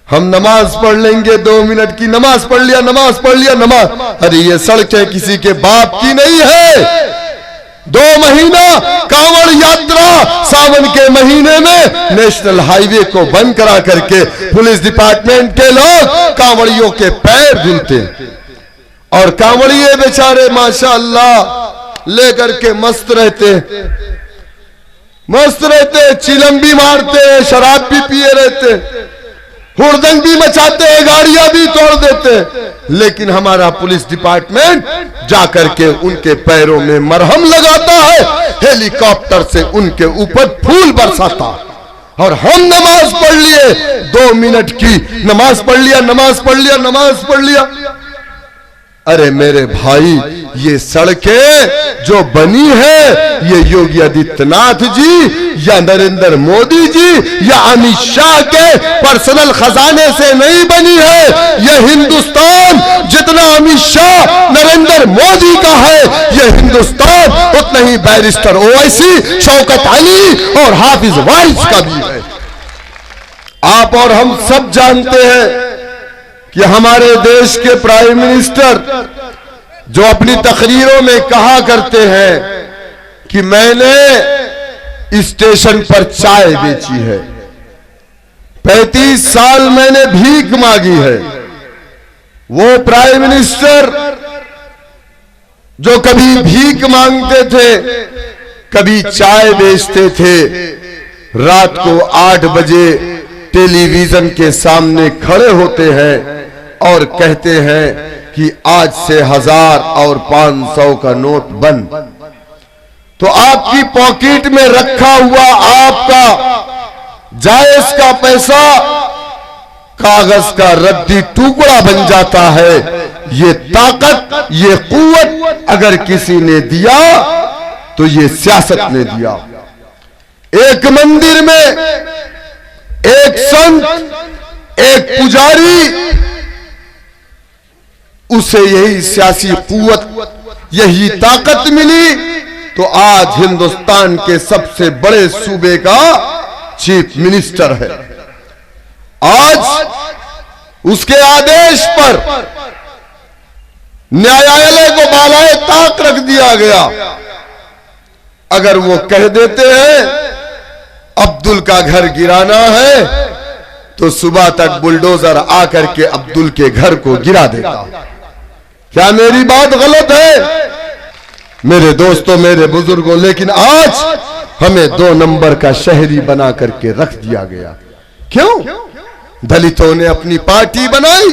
हम नमाज पढ़ लेंगे, 2 मिनट की नमाज पढ़ लिया, नमाज पढ़ लिया, नमाज। अरे ये सड़कें किसी के बाप की नहीं है। 2 महीना कांवड़ यात्रा सावन के महीने में नेशनल हाईवे को बंद करा करके पुलिस डिपार्टमेंट के लोग कांवड़ियों के पैर धुलते और कांवड़िए बेचारे माशाअल्लाह लेकर के मस्त रहते, चिलम भी मारते, शराब भी पिए रहते, हुड़दंग भी मचाते हैं, गाड़ियां भी तोड़ देते। लेकिन हमारा पुलिस डिपार्टमेंट जाकर के उनके पैरों में मरहम लगाता है, हेलीकॉप्टर से उनके ऊपर फूल बरसाता। और हम नमाज पढ़ लिए, 2 मिनट की नमाज पढ़ लिया, नमाज पढ़ लिया, नमाज पढ़ लिया। अरे मेरे भाई, ये सड़कें जो बनी है ये योगी आदित्यनाथ जी या नरेंद्र मोदी जी या अमित शाह के पर्सनल खजाने से नहीं बनी है। ये हिंदुस्तान जितना अमित शाह नरेंद्र मोदी का है, ये हिंदुस्तान उतना ही बैरिस्टर ओवैसी, शौकत अली और हाफिज वारिस का भी है। आप और हम सब जानते हैं कि हमारे देश के प्राइम मिनिस्टर जो अपनी तकरीरों में कहा करते हैं कि मैंने स्टेशन पर चाय बेची है, 35 साल मैंने भीख मांगी है। वो प्राइम मिनिस्टर जो कभी भीख मांगते थे, कभी चाय बेचते थे, रात को 8 बजे टेलीविजन के सामने खड़े होते हैं और कहते हैं कि आज से 1000 और 500 का नोट बंद। तो आपकी पॉकेट में रखा हुआ आपका जायज का पैसा कागज का रद्दी टुकड़ा बन जाता है। ये ताकत, ये कुव्वत अगर किसी ने दिया तो ये सियासत ने दिया। एक मंदिर में एक संत, एक पुजारी, उसे यही सियासी कुव्वत, यही ताकत मिली तो आज हिंदुस्तान के सबसे बड़े सूबे का चीफ मिनिस्टर है। आज उसके आदेश पर न्यायालय को बालाए ताक रख दिया गया। अगर वो कह देते हैं अब्दुल का घर गिराना है तो सुबह तक बुलडोजर आकर के अब्दुल के घर को गिरा देता। क्या मेरी बात गलत है मेरे दोस्तों, मेरे बुजुर्गों? लेकिन आज हमें 2 नंबर का शहरी बना करके रख दिया गया। क्यों? दलितों ने अपनी पार्टी बनाई,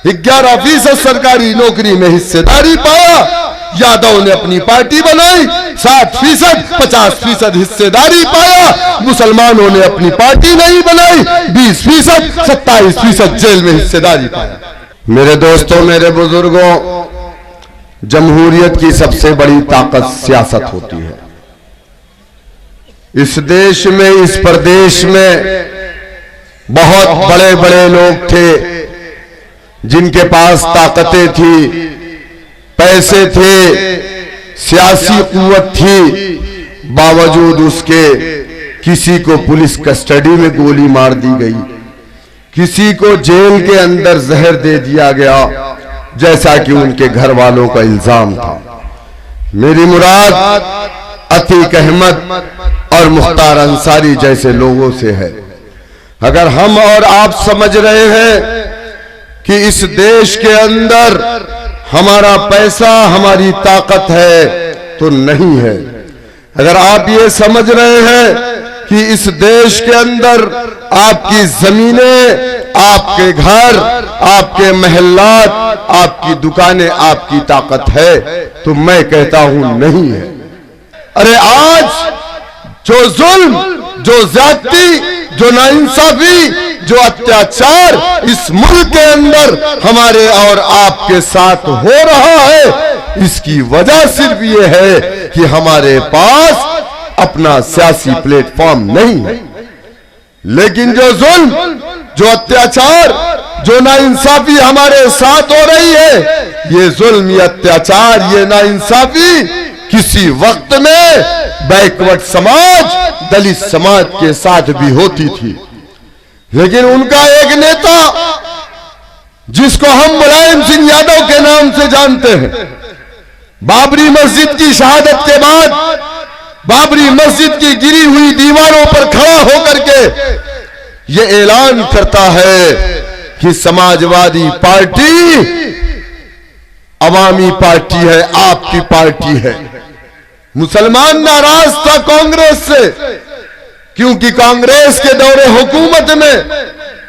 11% सरकारी नौकरी में हिस्सेदारी पाया। यादव ने अपनी पार्टी बनाई, 7%, 50% हिस्सेदारी पाया। मुसलमानों ने अपनी पार्टी नहीं बनाई, 20%, 27% जेल में हिस्सेदारी पाया। मेरे दोस्तों, मेरे बुजुर्गों, जमहूरियत की सबसे बड़ी ताकत सियासत होती है। इस देश में, इस प्रदेश में बहुत बड़े बड़े लोग थे जिनके पास ताकतें थी, पैसे थे, सियासी कुव्वत थी, बावजूद उसके किसी को पुलिस कस्टडी में गोली मार दी गई, किसी को जेल के अंदर जहर दे दिया गया, जैसा कि उनके घर वालों का इल्जाम था। मेरी मुराद अतीक अहमद और मुख्तार अंसारी जैसे लोगों से है। अगर हम और आप समझ रहे हैं कि इस देश के अंदर हमारा पैसा, हमारी ताकत है, तो नहीं है। अगर आप ये समझ रहे हैं कि इस देश के अंदर आपकी जमीनें, आपके घर, आपके महल्लात, आपकी दुकानें, आपकी ताकत है, तो मैं कहता हूं नहीं है। अरे आज जो जुल्म, जो ज्यादती, जो नाइंसाफी, जो अत्याचार इस मुल्क के अंदर हमारे और आपके साथ हो रहा है, इसकी वजह सिर्फ ये है कि हमारे पास अपना सियासी प्लेटफॉर्म नहीं है। लेकिन जो जुल्म, जो अत्याचार, जो नाइंसाफी हमारे साथ हो रही है, ये जुल्म, ये अत्याचार, ये नाइंसाफी किसी वक्त में बैकवर्ड समाज, दलित समाज के साथ भी होती थी। लेकिन उनका एक नेता जिसको हम मुलायम सिंह यादव के नाम से जानते हैं, बाबरी मस्जिद की शहादत के बाद बाबरी मस्जिद की गिरी हुई दीवारों पर खड़ा होकर के ये ऐलान करता है कि समाजवादी पार्टी अवामी पार्टी है, आपकी पार्टी है। मुसलमान नाराज था कांग्रेस से, क्योंकि कांग्रेस के दौरे हुकूमत में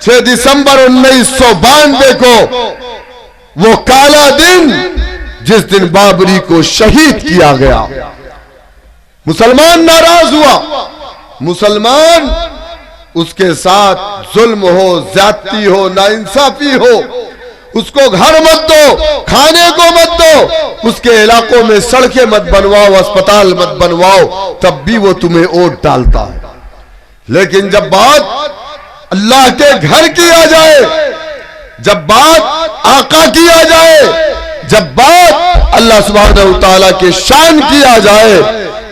6 दिसंबर 1992 को वो काला दिन जिस दिन बाबरी को शहीद किया गया, मुसलमान नाराज हुआ। मुसलमान उसके साथ जुल्म हो, ज्यादती हो, नाइंसाफी हो, उसको घर मत दो, खाने को मत दो, उसके इलाकों में सड़कें मत बनवाओ, अस्पताल मत बनवाओ, तब भी वो तुम्हें वोट डालता है। लेकिन जब बात अल्लाह के घर की आ जाए, जब बात आका की आ जाए, जब बात अल्लाह सुब्हानहू तआला के शान की आ जाए,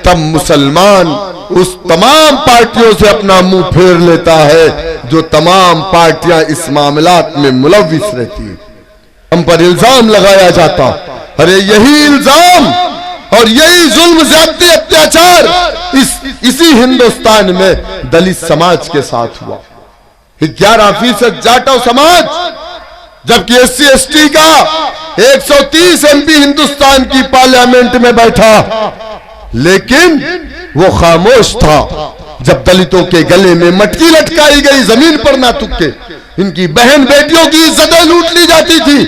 तब मुसलमान उस तमाम पार्टियों से अपना मुंह फेर लेता है जो तमाम पार्टियां इस मामलात में मुलव्विस रहती है। हम पर इल्जाम लगाया जाता, अरे यही इल्जाम और यही जुल्म, ज़्यादती, अत्याचार इसी हिंदुस्तान में दलित समाज के साथ हुआ। 11% जाटव समाज, जबकि SC ST का 130 MP हिंदुस्तान की पार्लियामेंट में बैठा, लेकिन वो खामोश था जब दलितों के गले में मटकी लटकाई गई, जमीन पर ना तुक्के, इनकी बहन बेटियों की इज्जतें लूट ली जाती थी,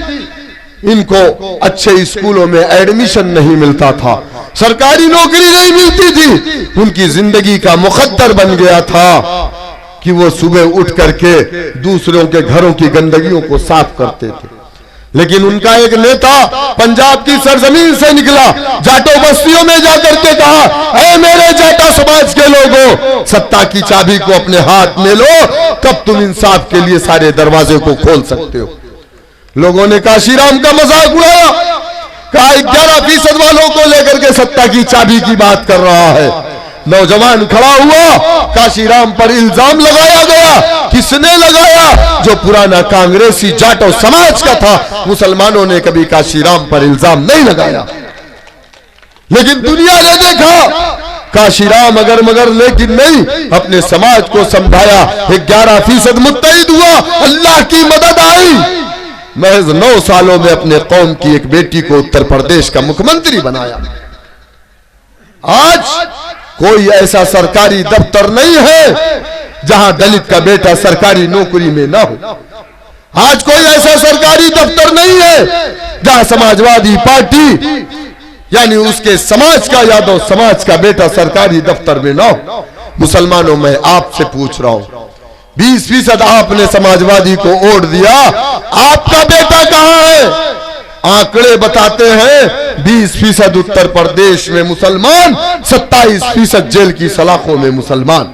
इनको अच्छे स्कूलों में एडमिशन नहीं मिलता था, सरकारी नौकरी नहीं मिलती थी, उनकी जिंदगी का मुकद्दर बन गया था कि वो सुबह उठ करके दूसरों के घरों की गंदगियों को साफ करते थे। लेकिन उनका एक नेता पंजाब की सरजमीन से निकला, जाटो बस्तियों में जाकर के कहा, ऐ मेरे जाटा समाज के लोगों, सत्ता की चाबी को अपने हाथ में लो, कब तुम इंसाफ के लिए सारे दरवाजे को खोल सकते हो। लोगों ने काशीराम का मजाक उड़ाया, कहा 11% वालों को लेकर के सत्ता की चाबी की बात कर रहा है। नौजवान खड़ा हुआ, काशीराम पर इल्जाम लगाया गया। किसने लगाया? जो पुराना कांग्रेसी जाटो समाज का था। मुसलमानों ने कभी काशीराम पर इल्जाम नहीं लगाया, लेकिन दुनिया ने देखा काशीराम अगर मगर, लेकिन नहीं, अपने समाज को समझाया। 11% मुत्तहिद हुआ, अल्लाह की मदद आई। महज 9 सालों में अपने कौम की एक बेटी को उत्तर प्रदेश का मुख्यमंत्री बनाया। आज कोई ऐसा सरकारी दफ्तर नहीं है जहां दलित का बेटा सरकारी नौकरी में ना हो। आज कोई ऐसा सरकारी दफ्तर नहीं है जहां समाजवादी पार्टी यानी उसके समाज का, यादव समाज का बेटा सरकारी दफ्तर में ना हो। मुसलमानों, मैं आपसे पूछ रहा हूं, 20% आपने समाजवादी को वोट दिया, आपका बेटा कहां है? आंकड़े बताते हैं 20% उत्तर प्रदेश में मुसलमान, 27% जेल की सलाखों में मुसलमान।